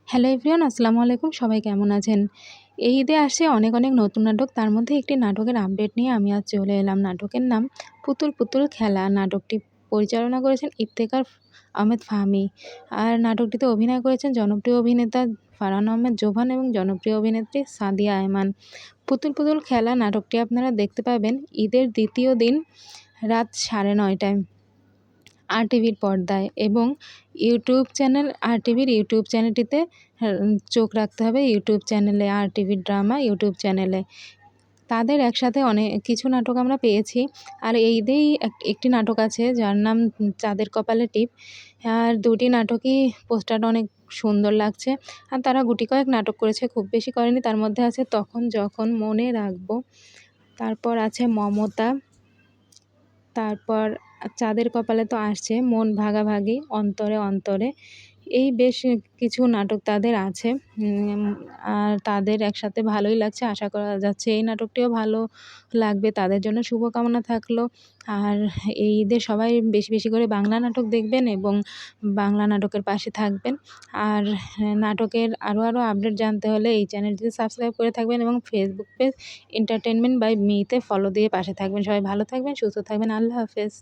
Hello everyone, আসসালামু আলাইকুম। সবাই কেমন আছেন? এই ঈদে আসছে অনেক, অনেক নতুন নাটক। তার মধ্যে একটি নাটকের আপডেট নিয়ে আমি আজ চলে এলাম। নাটকের নাম 'পুতুল পুতুল খেলা'। নাটকটি পরিচালনা করেছেন ইফতেখার আহমেদ ফাহমি। আর নাটকটিতে অভিনয় করেছেন জনপ্রিয় অভিনেতা ফারহান আহমেদ জোভান এবং জনপ্রিয় অভিনেত্রী সাদিয়া আয়মান। 'পুতুল পুতুল খেলা' নাটকটি আপনারা দেখতে পাবেন ঈদের দ্বিতীয় দিন রাত 9:30টায় আরটিভির পর্দায় এবং ইউটিউব চ্যানেল আরটিভির ইউটিউব চ্যানেলটিতে চোখ রাখতে হবে। ইউটিউব চ্যানেলে আরটিভি ড্রামা ইউটিউব চ্যানেলে। তাদের একসাথে অনেক কিছু নাটক আমরা পেয়েছি। আর এই ঈদেই একটি নাটক আছে যার নাম 'চাঁদের কপালে টিপ'। আর ২টি নাটকই পোস্টারটা অনেক সুন্দর লাগছে। আর তারা গুটি কয়েক নাটক করেছে, খুব বেশি করেনি। তার মধ্যে আছে 'তখন যখন', 'মনে রাখবো', তারপর আছে 'মমতা', তারপর 'চাঁদের কপালে' তো আসছে, 'মন ভাগাভাগি', 'অন্তরে অন্তরে'। এই বেশ কিছু নাটক তাদের আছে। আর তাদের একসাথে ভালোই লাগছে। আশা করা যাচ্ছে এই নাটকটিও ভালো লাগবে। তাদের জন্য শুভকামনা থাকলো। আর এই ঈদে সবাই বেশি, বেশি করে বাংলা নাটক দেখবেন এবং বাংলা নাটকের পাশে থাকবেন। আর নাটকের আরও আপডেট জানতে হলে এই চ্যানেলটিতে সাবস্ক্রাইব করে থাকবেন এবং Facebook page entertainment by me তে ফলো দিয়ে পাশে থাকবেন। সবাই ভালো থাকবেন, সুস্থ থাকবেন। আল্লাহ হাফেজ।